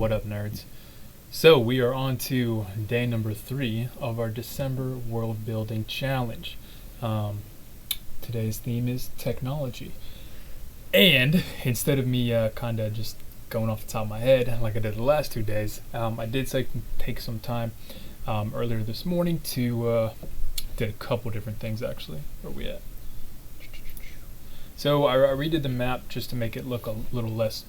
What up, nerds? So we are on to day number 3 of our December world building challenge. Today's theme is technology. And instead of me kind of just going off the top of my head like I did the last 2 days, I did take some time earlier this morning to did a couple different things actually. Where are we at? So I redid the map just to make it look a little less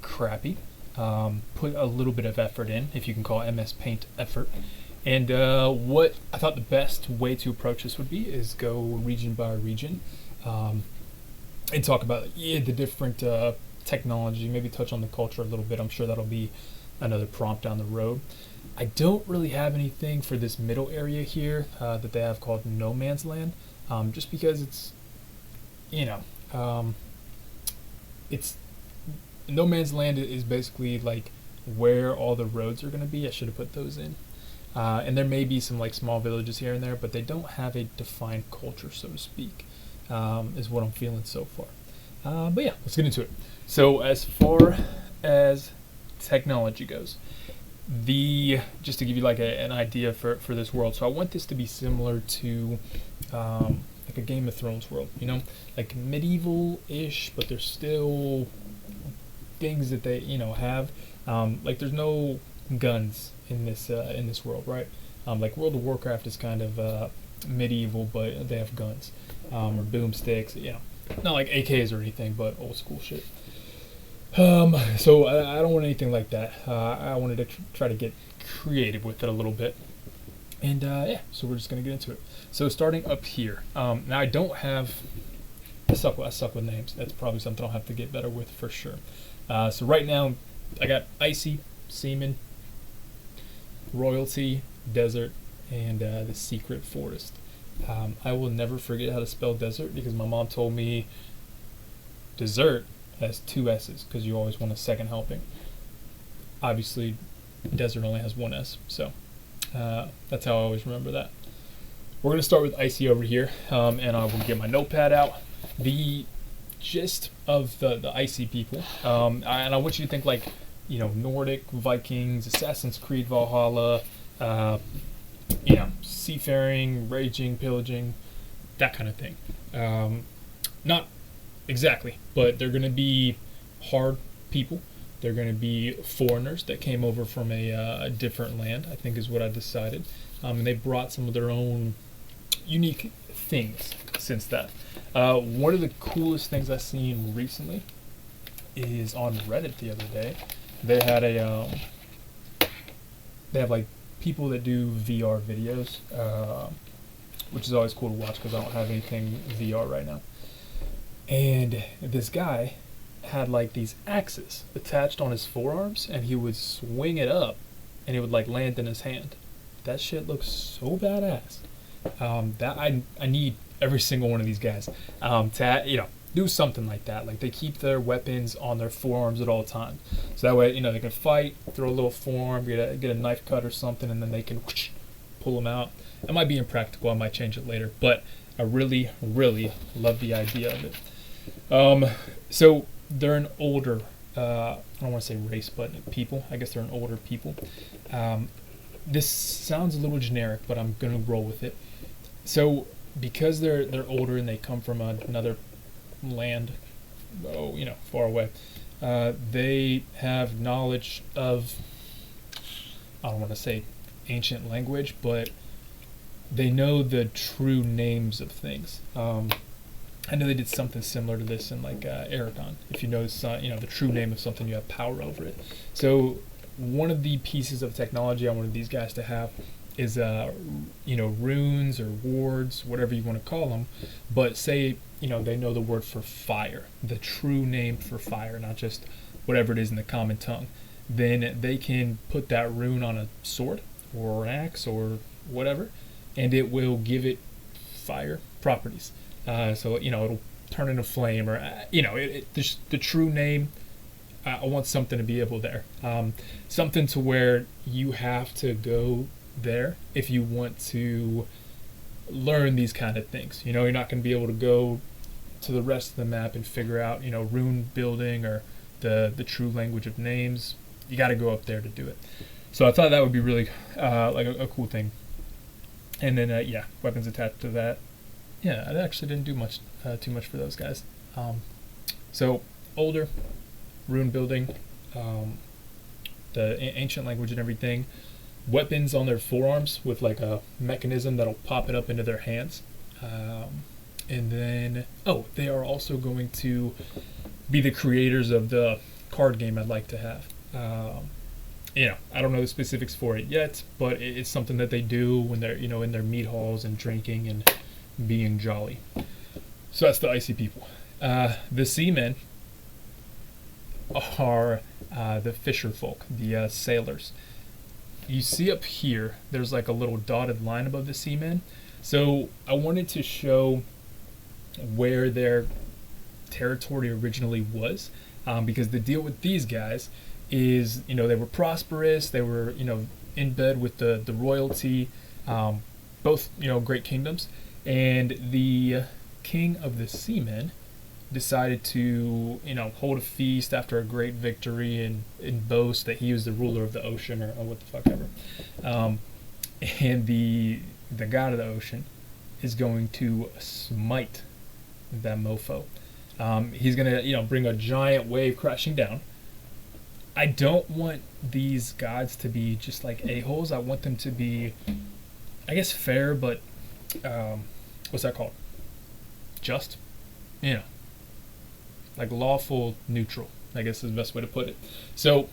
crappy. Put a little bit of effort in, if you can call MS Paint effort. And what I thought the best way to approach this would be is go region by region and talk about the different technology, maybe touch on the culture a little bit. I'm sure that'll be another prompt down the road. I don't really have anything for this middle area here that they have called No Man's Land, just because it's, it's No Man's Land is basically like where all the roads are going to be. I should have put those in. And there may be some like small villages here and there, but they don't have a defined culture, so to speak, is what I'm feeling so far. But yeah, let's get into it. So as far as technology goes, just to give you like an idea for this world, so I want this to be similar to like a Game of Thrones world, like medieval-ish, but there's still things that they have. Like there's no guns in this world, right? Like World of Warcraft is kind of medieval, but they have guns, or boomsticks, not like AKs or anything, but old school shit. So I don't want anything like that. I wanted to try to get creative with it a little bit. And yeah, so we're just going to get into it. So starting up here. Now I don't have... I suck with names. That's probably something I'll have to get better with for sure. So right now, I got Icy, Seaman, Royalty, Desert, and the Secret Forest. I will never forget how to spell desert because my mom told me dessert has 2 S's because you always want a second helping. Obviously, desert only has 1 S, so that's how I always remember that. We're going to start with Icy over here, and I will get my notepad out. The gist of the Icy people, and I want you to think like, Nordic, Vikings, Assassin's Creed Valhalla, seafaring, raging, pillaging, that kind of thing. Not exactly, but they're going to be hard people. They're going to be foreigners that came over from a different land, I think is what I decided. And they brought some of their own unique things since that. One of the coolest things I've seen recently is on Reddit the other day. They had they have like people that do VR videos, which is always cool to watch because I don't have anything VR right now. And this guy had like these axes attached on his forearms, and he would swing it up, and it would like land in his hand. That shit looks so badass. That I need every single one of these guys to do something like that. Like they keep their weapons on their forearms at all times, so that way they can fight, throw a little forearm, get a knife cut or something, and then they can pull them out. It might be impractical. I might change it later, but I really, really love the idea of it. So they're an older, I don't want to say race, but people. I guess they're an older people. This sounds a little generic, but I'm gonna roll with it. So because they're older and they come from another land, far away, they have knowledge of, I don't want to say ancient language, but they know the true names of things. I know they did something similar to this in like Aragon. If you know, the true name of something, you have power over it. So one of the pieces of technology I wanted these guys to have is runes or wards, whatever you want to call them. But say they know the word for fire, the true name for fire, not just whatever it is in the common tongue. Then they can put that rune on a sword or an axe or whatever, and it will give it fire properties. So it'll turn into flame, or the true name. I want something to be able there, something to where you have to go there if you want to learn these kind of things. You're not going to be able to go to the rest of the map and figure out rune building or the true language of names. you got to go up there to do it. So I thought that would be really like a cool thing. And then yeah, weapons attached to that. Yeah, I actually didn't do much too much for those guys. So older, rune building, the ancient language and everything. Weapons on their forearms with like a mechanism that'll pop it up into their hands. And then, oh, they are also going to be the creators of the card game I'd like to have. You know, I don't know the specifics for it yet, but it's something that they do when they're, you know, in their meat halls and drinking and being jolly. So that's the icy people. The seamen are the fisher folk, the sailors. You see up here, there's like a little dotted line above the seamen. So I wanted to show where their territory originally was, because the deal with these guys is, you know, they were prosperous, they were, you know, in bed with the royalty, both, you know, great kingdoms, and the king of the seamen decided to, you know, hold a feast after a great victory and boast that he was the ruler of the ocean, or what the fuck ever. And the god of the ocean is going to smite that mofo. He's gonna, you know, bring a giant wave crashing down. I don't want these gods to be just like a-holes. I want them to be, I guess, fair, but what's that called? Just? You know, like lawful neutral, I guess is the best way to put it. So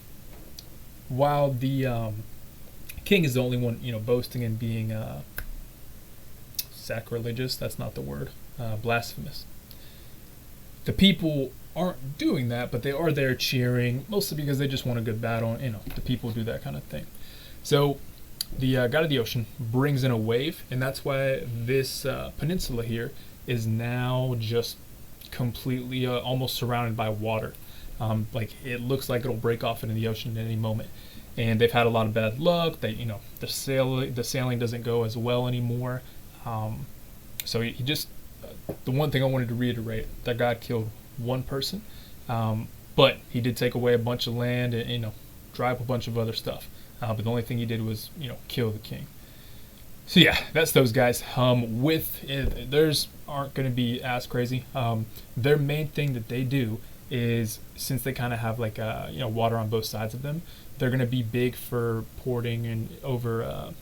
while the king is the only one, you know, boasting and being sacrilegious, that's not the word, blasphemous, the people aren't doing that, but they are there cheering, mostly because they just want a good battle. You know, the people do that kind of thing. So the god of the ocean brings in a wave, and that's why this peninsula here is now just completely almost surrounded by water. Like it looks like it'll break off into the ocean at any moment. And they've had a lot of bad luck. They, you know, the sailing doesn't go as well anymore. So he just, the one thing I wanted to reiterate, that God killed one person, but he did take away a bunch of land and, you know, dry up a bunch of other stuff. But the only thing he did was, you know, kill the king. So yeah, that's those guys. Theirs aren't going to be as crazy. Their main thing that they do is, since they kind of have like you know, water on both sides of them, they're going to be big for porting and over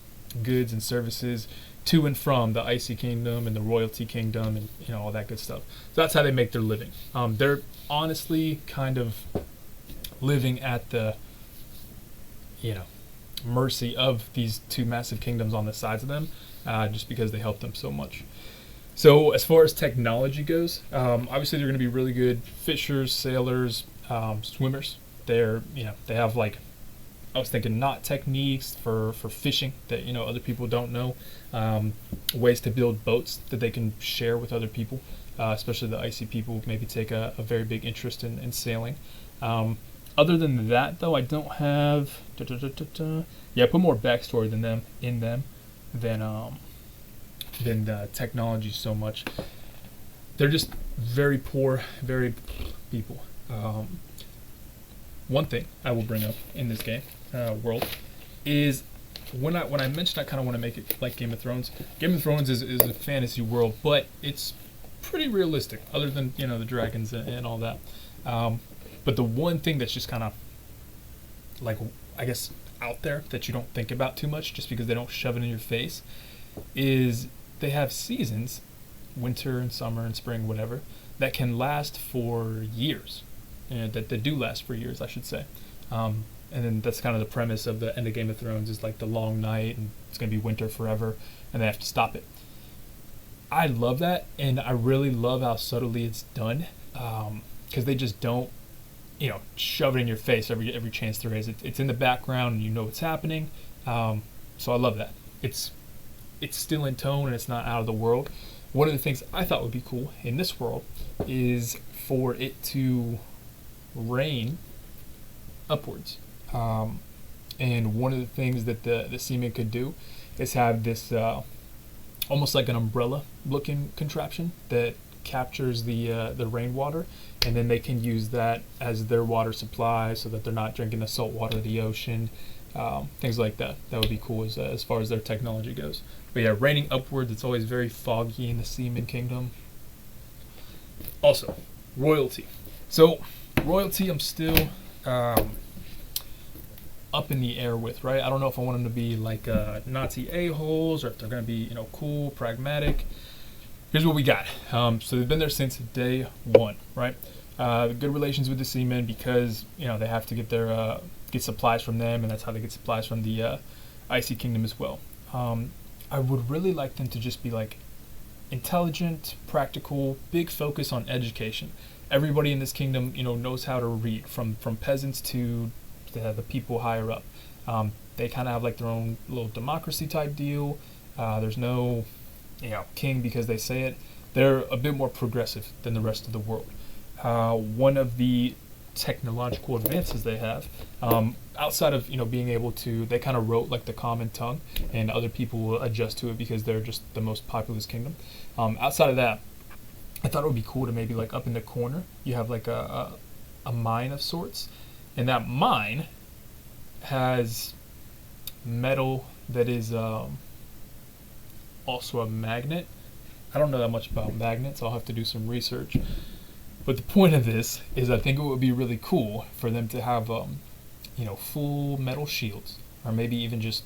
goods and services to and from the icy kingdom and the royalty kingdom, and, you know, all that good stuff. So that's how they make their living. They're honestly kind of living at the, you know, mercy of these two massive kingdoms on the sides of them, just because they help them so much. So as far as technology goes, obviously they're going to be really good fishers, sailors, swimmers. They're, you know, they have, like, I was thinking knot techniques for fishing that, you know, other people don't know, ways to build boats that they can share with other people, especially the icy people maybe take a very big interest in sailing. Other than that, though, I don't have yeah, I put more backstory than them in them than the technology so much. They're just very poor, very people. One thing I will bring up in this game world is when I mentioned I kind of want to make it like Game of Thrones. Game of Thrones is a fantasy world, but it's pretty realistic, other than, you know, the dragons and all that. But the one thing that's just kind of, like, I guess, out there that you don't think about too much, just because they don't shove it in your face, is they have seasons, winter and summer and spring, whatever, that can last for years. And that do last for years, I should say. And then that's kind of the premise of the end of Game of Thrones, is like the long night, and it's going to be winter forever, and they have to stop it. I love that, and I really love how subtly it's done, because they just don't, you know, shove it in your face every chance there is. It's in the background, and you know what's happening. So I love that. It's still in tone, and it's not out of the world. One of the things I thought would be cool in this world is for it to rain upwards. And one of the things that the seaman could do is have this almost like an umbrella looking contraption that captures the rainwater, and then they can use that as their water supply, so that they're not drinking the salt water of the ocean, things like that. That would be cool as far as their technology goes. But yeah, raining upwards, it's always very foggy in the Seaman Kingdom. Also, royalty. So royalty, I'm still up in the air with, right? I don't know if I want them to be like Nazi a-holes, or if they're going to be, cool, pragmatic. Here's what we got. So they've been there since day one, right? Good relations with the seamen, because they have to get their get supplies from them, and that's how they get supplies from the Icy Kingdom as well. I would really like them to just be like intelligent, practical, big focus on education. Everybody in this kingdom, knows how to read, from peasants to the people higher up. They kind of have like their own little democracy type deal. There's no, king because they say it. They're a bit more progressive than the rest of the world. One of the technological advances they have, outside of being able to, they kind of wrote like the common tongue, and other people will adjust to it because they're just the most populous kingdom. Outside of that, I thought it would be cool to maybe like up in the corner you have like a mine of sorts, and that mine has metal that is also a magnet. I don't know that much about magnets. I'll have to do some research. But the point of this is, I think it would be really cool for them to have, full metal shields, or maybe even just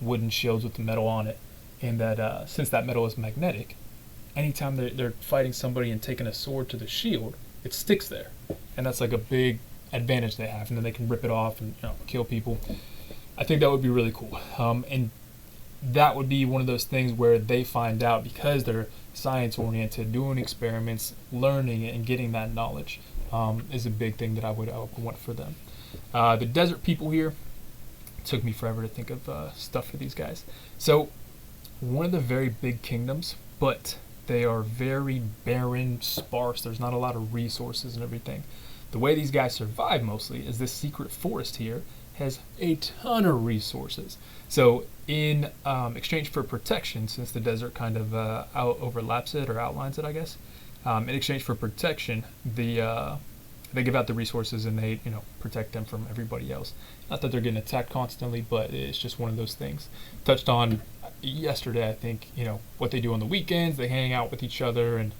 wooden shields with the metal on it. And that since that metal is magnetic, anytime they're fighting somebody and taking a sword to the shield, it sticks there, and that's like a big advantage they have. And then they can rip it off and kill people. I think that would be really cool. And that would be one of those things where they find out, because they're science oriented, doing experiments, learning and getting that knowledge, is a big thing that I would want for them. The desert people here, it took me forever to think of stuff for these guys. So one of the very big kingdoms, but they are very barren, sparse. There's not a lot of resources and everything. The way these guys survive mostly is this secret forest here has a ton of resources. So in exchange for protection, since the desert kind of overlaps it or outlines it, I guess, in exchange for protection, they give out the resources, and they protect them from everybody else. Not that they're getting attacked constantly, but it's just one of those things. Touched on yesterday, I think, what they do on the weekends. They hang out with each other and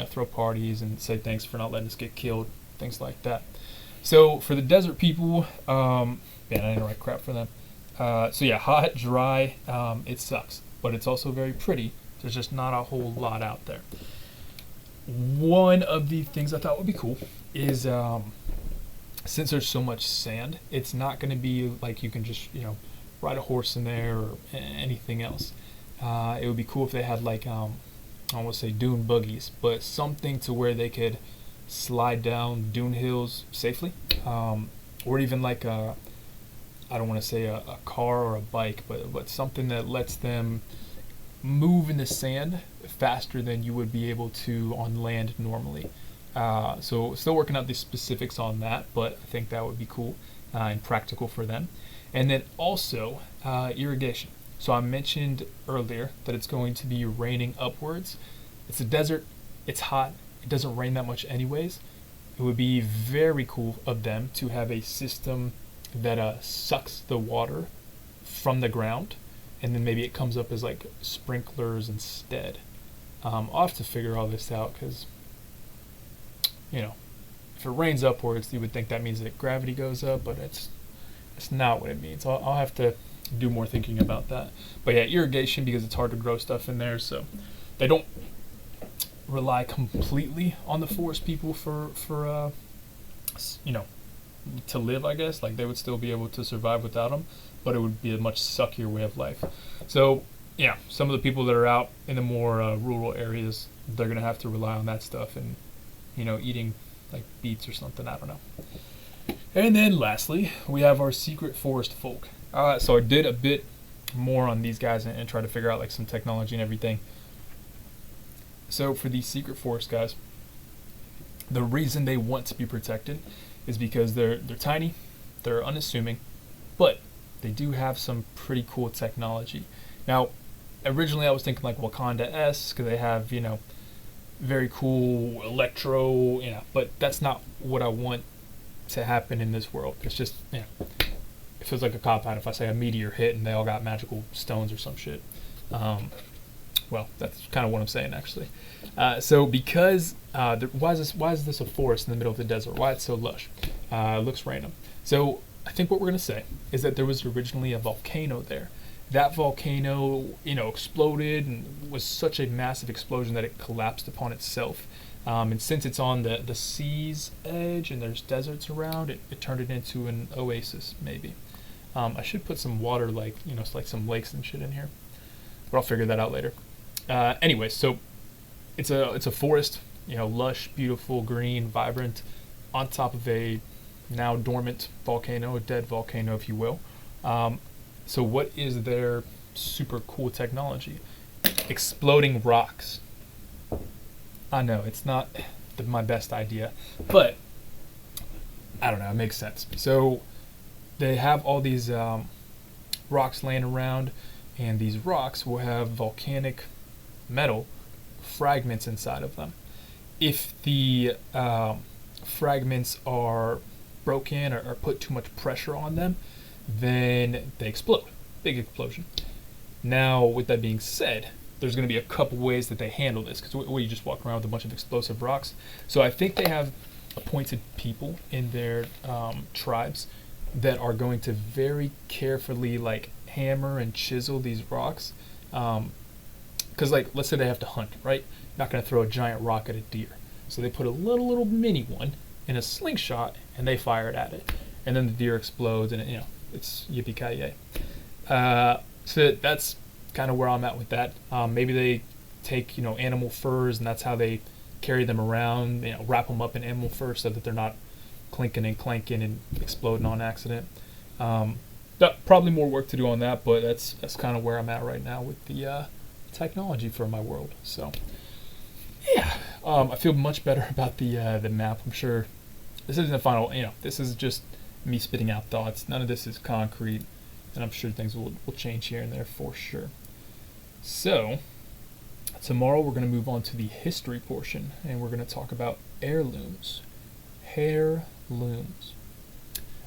throw parties and say thanks for not letting us get killed, things like that. So for the desert people, man, I didn't write crap for them. So yeah, hot, dry, it sucks, but it's also very pretty. There's just not a whole lot out there. One of the things I thought would be cool is, since there's so much sand, it's not going to be like you can just, ride a horse in there or anything else. It would be cool if they had like, I almost say dune buggies, but something to where they could slide down dune hills safely, or even like I don't want to say a car or a bike, but something that lets them move in the sand faster than you would be able to on land normally. So still working out the specifics on that, but I think that would be cool and practical for them. And then also irrigation. So I mentioned earlier that it's going to be raining upwards. It's a desert, it's hot, it doesn't rain that much anyways. It would be very cool of them to have a system that sucks the water from the ground, and then maybe it comes up as like sprinklers instead. I'll have to figure all this out, because if it rains upwards, you would think that means that gravity goes up, but it's not what it means. I'll have to do more thinking about that. But yeah, irrigation, because it's hard to grow stuff in there, so they don't rely completely on the forest people for to live, I guess. Like, they would still be able to survive without them, but it would be a much suckier way of life. So yeah, some of the people that are out in the more rural areas, they're gonna have to rely on that stuff, and eating like beets or something, I don't know. And then lastly, we have our secret forest folk. So I did a bit more on these guys and try to figure out like some technology and everything. So for these secret forest guys, the reason they want to be protected is because they're tiny, they're unassuming, but they do have some pretty cool technology. Now, originally I was thinking like Wakanda-esque, because they have, very cool electro, but that's not what I want to happen in this world. It's just, it feels like a cop-out if I say a meteor hit and they all got magical stones or some shit. Well, that's kind of what I'm saying, actually. So because, why is this a forest in the middle of the desert? Why it's so lush? It looks random. So I think what we're going to say is that there was originally a volcano there. That volcano, exploded and was such a massive explosion that it collapsed upon itself. And since it's on the sea's edge and there's deserts around, it turned it into an oasis, maybe. I should put some water, like some lakes and shit in here, but I'll figure that out later. Anyway, so it's a forest, lush, beautiful, green, vibrant, on top of a now dormant volcano, a dead volcano, if you will. So what is their super cool technology? Exploding rocks. I know, it's not my best idea, but I don't know, it makes sense. So they have all these rocks laying around, and these rocks will have volcanic metal fragments inside of them. If the fragments are broken or put too much pressure on them, then they explode. Big explosion. Now, with that being said, there's going to be a couple ways that they handle this, because you just walk around with a bunch of explosive rocks. So I think they have appointed people in their tribes that are going to very carefully hammer and chisel these rocks. Because let's say they have to hunt, right? Not going to throw a giant rock at a deer. So they put a little mini one in a slingshot and they fire it at it. And then the deer explodes and it's yippee-ki-yay. So that's kind of where I'm at with that. Maybe they take, animal furs, and that's how they carry them around, wrap them up in animal fur so that they're not clinking and clanking and exploding on accident. Probably more work to do on that, but that's kind of where I'm at right now with the technology for my world. So yeah, I feel much better about the map. I'm sure this isn't the final, this is just me spitting out thoughts. None of this is concrete, and I'm sure things will change here and there for sure. So tomorrow we're going to move on to the history portion, and we're going to talk about heirlooms. Heirlooms.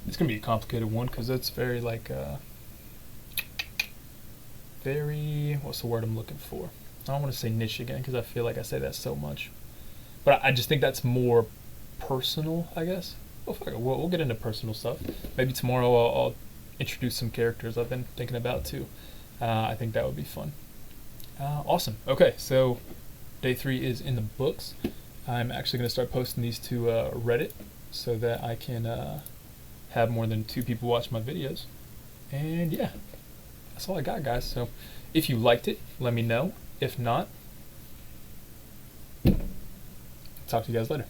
It's going to be a complicated one because it's very what's the word I'm looking for? I don't want to say niche again because I feel like I say that so much. But I just think that's more personal, I guess. We'll get into personal stuff. Maybe tomorrow I'll introduce some characters I've been thinking about too. I think that would be fun. Awesome. Okay, so day 3 is in the books. I'm actually going to start posting these to Reddit so that I can have more than 2 people watch my videos. And yeah, that's all I got, guys. So if you liked it, let me know. If not, talk to you guys later.